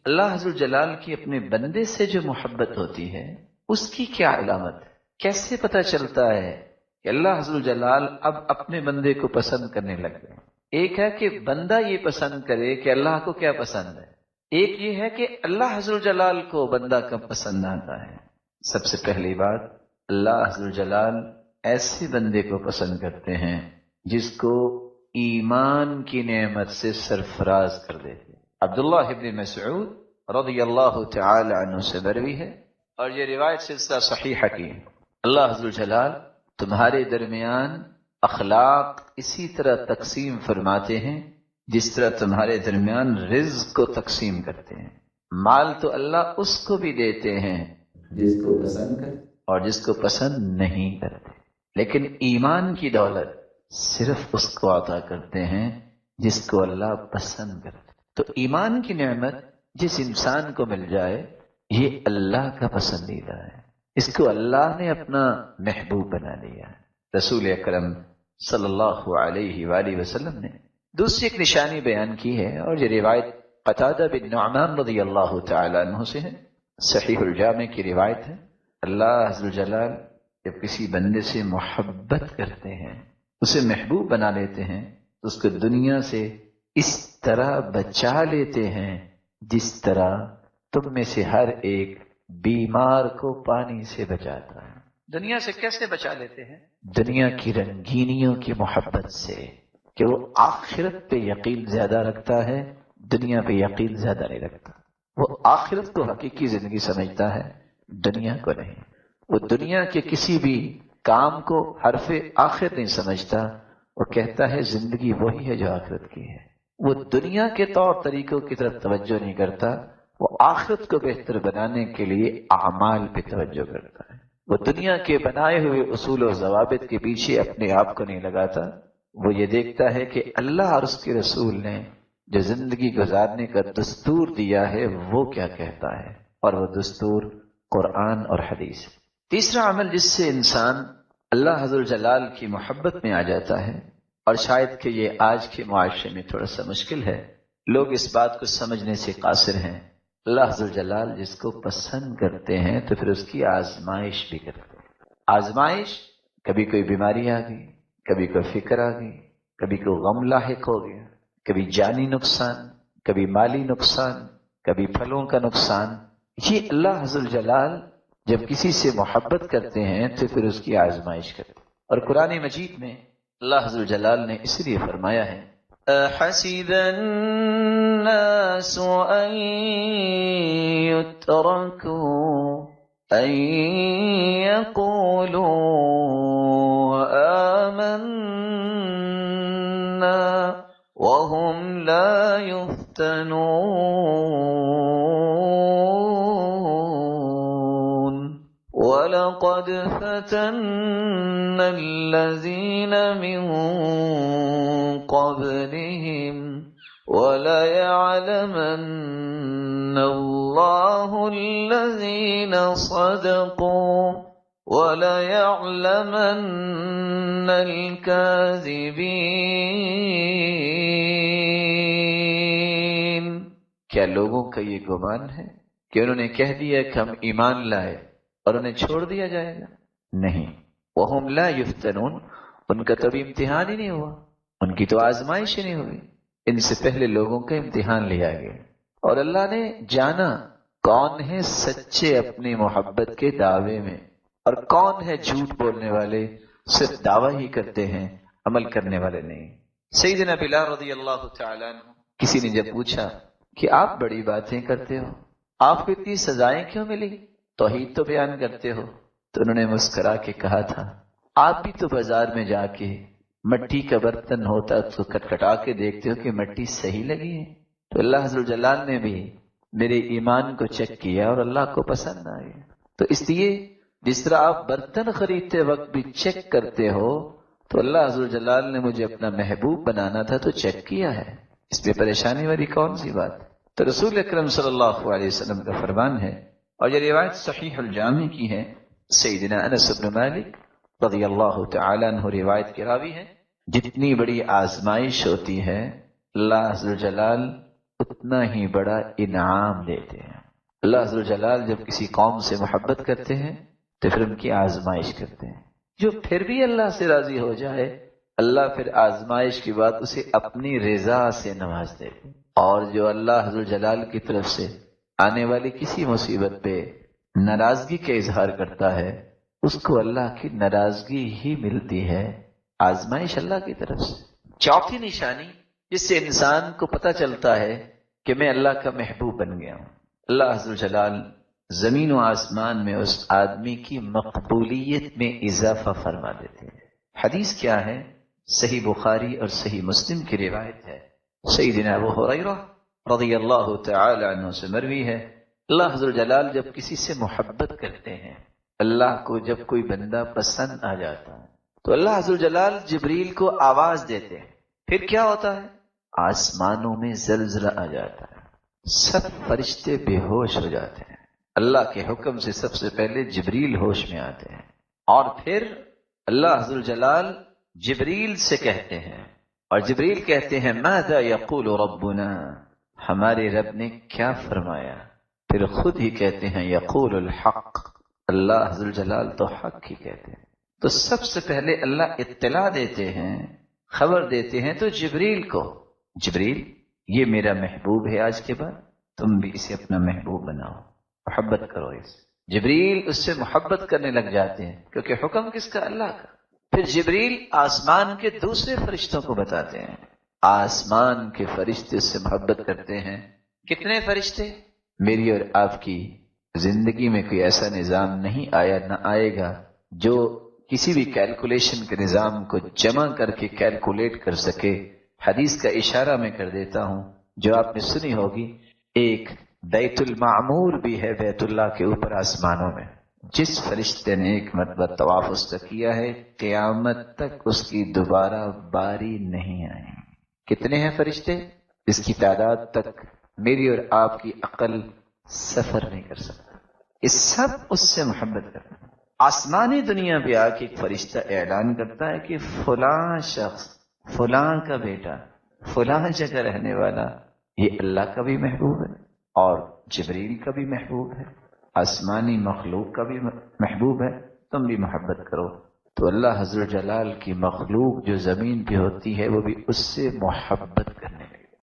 اللہ عز و جلال کی اپنے بندے سے جو محبت ہوتی ہے اس کی کیا علامت ہے؟ کیسے پتہ چلتا ہے کہ اللہ عز و جلال اب اپنے بندے کو پسند کرنے لگ گئے؟ ایک ہے کہ بندہ یہ پسند کرے کہ اللہ کو کیا پسند ہے، ایک یہ ہے کہ اللہ عز و جلال کو بندہ کب پسند آتا ہے۔ سب سے پہلی بات، اللہ عز و جلال ایسے بندے کو پسند کرتے ہیں جس کو ایمان کی نعمت سے سرفراز کر دیتے۔ عبداللہ ابن مسعود رضی اللہ تعالی عنہ سے مروی ہے اور یہ روایت سلسلہ صحیحہ کی ہے، اللہ عز و جلال تمہارے درمیان اخلاق اسی طرح تقسیم فرماتے ہیں جس طرح تمہارے درمیان رزق کو تقسیم کرتے ہیں۔ مال تو اللہ اس کو بھی دیتے ہیں جس کو پسند کرتے اور جس کو پسند نہیں کرتے، لیکن ایمان کی دولت صرف اس کو عطا کرتے ہیں جس کو اللہ پسند کرتے۔ تو ایمان کی نعمت جس انسان کو مل جائے یہ اللہ کا پسندیدہ ہے، اس کو اللہ نے اپنا محبوب بنا لیا ہے۔ رسول اکرم صلی اللہ علیہ وآلہ وسلم نے دوسری ایک نشانی بیان کی ہے اور یہ روایت قتادہ بن نعمان رضی اللہ تعالی عنہ سے ہے، صحیح الجامع کی روایت ہے۔ اللہ عز و جلال جب کسی بندے سے محبت کرتے ہیں، اسے محبوب بنا لیتے ہیں، تو اس کو دنیا سے اس طرح بچا لیتے ہیں جس طرح تم میں سے ہر ایک بیمار کو پانی سے بچاتا ہے۔ دنیا سے کیسے بچا لیتے ہیں؟ دنیا کی رنگینیوں کی محبت سے، کہ وہ آخرت پہ یقین زیادہ رکھتا ہے، دنیا پہ یقین زیادہ نہیں رکھتا۔ وہ آخرت کو حقیقی زندگی سمجھتا ہے، دنیا کو نہیں۔ وہ دنیا کے کسی بھی کام کو حرف آخر نہیں سمجھتا، وہ کہتا ہے زندگی وہی ہے جو آخرت کی ہے۔ وہ دنیا کے طور طریقوں کی طرف توجہ نہیں کرتا، وہ آخرت کو بہتر بنانے کے لیے اعمال پہ توجہ کرتا ہے۔ وہ دنیا کے بنائے ہوئے اصول و ضوابط کے پیچھے اپنے آپ کو نہیں لگاتا، وہ یہ دیکھتا ہے کہ اللہ اور اس کے رسول نے جو زندگی گزارنے کا دستور دیا ہے وہ کیا کہتا ہے، اور وہ دستور قرآن اور حدیث۔ تیسرا عمل جس سے انسان اللہ عز و جلال کی محبت میں آ جاتا ہے، اور شاید کہ یہ آج کے معاشرے میں تھوڑا سا مشکل ہے، لوگ اس بات کو سمجھنے سے قاصر ہیں، اللہ عز و جلال جس کو پسند کرتے ہیں تو پھر اس کی آزمائش بھی کرتے ہیں۔ آزمائش، کبھی کوئی بیماری آ گئی، کبھی کوئی فکر آ گئی، کبھی کوئی غم لاحق ہو گیا، کبھی جانی نقصان، کبھی مالی نقصان، کبھی پھلوں کا نقصان۔ یہ اللہ عز و جلال جب کسی سے محبت کرتے ہیں تو پھر اس کی آزمائش کرتے ہیں۔ اور قرآن مجید میں اللہ عز و جلال نے اس لیے فرمایا ہے، احسب الناس ان يتركوا ان يقولوا آمنا وهم لا يفتنون وَلَقَدْ فَتَنَّا الَّذِينَ مِن قَبْلِهِمْ وَلَيَعْلَمَنَّ اللَّهُ الَّذِينَ صَدَقُوا وَلَيَعْلَمَنَّ الْكَاذِبِينَ۔ کیا لوگوں کا یہ گمان ہے کہ انہوں نے کہہ دیا کہ ہم ایمان لائے اور انہیں چھوڑ دیا جائے گا؟ نہیں، وَهُمْ لَا يُفْتَنُونَ، ان کا تو امتحان ہی نہیں ہوا، ان کی تو آزمائش ہی نہیں ہوئی۔ ان سے پہلے لوگوں کا امتحان لیا گیا اور اللہ نے جانا کون ہے سچے اپنی محبت کے دعوے میں اور کون ہے جھوٹ بولنے والے، صرف دعویٰ ہی کرتے ہیں، عمل کرنے والے نہیں۔ سیدنا بلال رضی اللہ تعالیٰ عنہ، کسی نے جب پوچھا کہ آپ بڑی باتیں کرتے ہو، آپ کو اتنی سزائیں کیوں ملی، توحید تو بیان کرتے ہو، تو انہوں نے مسکرا کے کہا تھا، آپ بھی تو بازار میں جا کے مٹی کا برتن ہوتا تو کٹکھٹا کے دیکھتے ہو کہ مٹی صحیح لگی ہے، تو اللہ عز و جلال نے بھی میرے ایمان کو چیک کیا اور اللہ کو پسند آئے۔ تو اس لیے جس طرح آپ برتن خریدتے وقت بھی چیک کرتے ہو، تو اللہ عز و جلال نے مجھے اپنا محبوب بنانا تھا تو چیک کیا ہے، اس میں پریشانی والی کون سی بات؟ تو رسول اکرم صلی اللہ علیہ وسلم کا فرمان ہے، اور یہ روایت صحیح الجامع کی ہے، سیدنا انس بن مالک رضی اللہ تعالی عنہ روایت کے راوی ہیں، جتنی بڑی آزمائش ہوتی ہے اللہ عز و جلال اتنا ہی بڑا انعام دیتے ہیں۔ اللہ عز و جلال جب کسی قوم سے محبت کرتے ہیں تو پھر ان کی آزمائش کرتے ہیں، جو پھر بھی اللہ سے راضی ہو جائے اللہ پھر آزمائش کے بعد اسے اپنی رضا سے نواز دیتے، اور جو اللہ عز و جلال کی طرف سے آنے والی کسی مصیبت پہ ناراضگی کا اظہار کرتا ہے اس کو اللہ کی ناراضگی ہی ملتی ہے، آزمائش اللہ کی طرف سے۔ چوتھی نشانی جس سے انسان کو پتہ چلتا ہے کہ میں اللہ کا محبوب بن گیا ہوں، اللہ عز و جلال زمین و آسمان میں اس آدمی کی مقبولیت میں اضافہ فرما دیتے ہیں۔ حدیث کیا ہے؟ صحیح بخاری اور صحیح مسلم کی روایت ہے، سیدنا ابو ہریرہ رضی اللہ تعالی عنہ سے مروی ہے، اللہ عز و جلال جب کسی سے محبت کرتے ہیں، اللہ کو جب کوئی بندہ پسند آ جاتا ہے تو اللہ عز و جلال جبریل کو آواز دیتے ہیں، پھر کیا ہوتا ہے؟ آسمانوں میں زلزلہ آ جاتا ہے، سب فرشتے بے ہوش ہو جاتے ہیں، اللہ کے حکم سے سب سے پہلے جبریل ہوش میں آتے ہیں، اور پھر اللہ عز و جلال جبریل سے کہتے ہیں، اور جبریل کہتے ہیں ماذا یقول ربنا، ہمارے رب نے کیا فرمایا؟ پھر خود ہی کہتے ہیں یقول الحق، اللہ عز و جلال تو حق ہی کہتے ہیں۔ تو سب سے پہلے اللہ اطلاع دیتے ہیں، خبر دیتے ہیں تو جبریل کو، جبریل یہ میرا محبوب ہے، آج کے بعد تم بھی اسے اپنا محبوب بناؤ، محبت کرو اس۔ جبریل اس سے محبت کرنے لگ جاتے ہیں کیونکہ حکم کس کا؟ اللہ کا۔ پھر جبریل آسمان کے دوسرے فرشتوں کو بتاتے ہیں، آسمان کے فرشتے اس سے محبت کرتے ہیں۔ کتنے فرشتے؟ میری اور آپ کی زندگی میں کوئی ایسا نظام نہیں آیا، نہ آئے گا جو کسی بھی کیلکولیشن کے نظام کو جمع کر کے کیلکولیٹ کر سکے۔ حدیث کا اشارہ میں کر دیتا ہوں جو آپ نے سنی ہوگی، ایک بیت المعمور بھی ہے بیت اللہ کے اوپر آسمانوں میں، جس فرشتے نے ایک مرتبہ طواف اس کا کیا ہے قیامت تک اس کی دوبارہ باری نہیں آئی۔ کتنے ہیں فرشتے؟ اس کی تعداد تک میری اور آپ کی عقل سفر نہیں کر سکتا۔ اس سب اس سے محبت کرتے ہیں۔ آسمانی دنیا پہ آ کے ایک فرشتہ اعلان کرتا ہے کہ فلاں شخص، فلاں کا بیٹا، فلاں جگہ رہنے والا، یہ اللہ کا بھی محبوب ہے اور جبریل کا بھی محبوب ہے، آسمانی مخلوق کا بھی محبوب ہے، تم بھی محبت کرو۔ تو اللہ حضرت جلال کی مخلوق جو زمین پہ ہوتی ہے وہ بھی اس سے محبت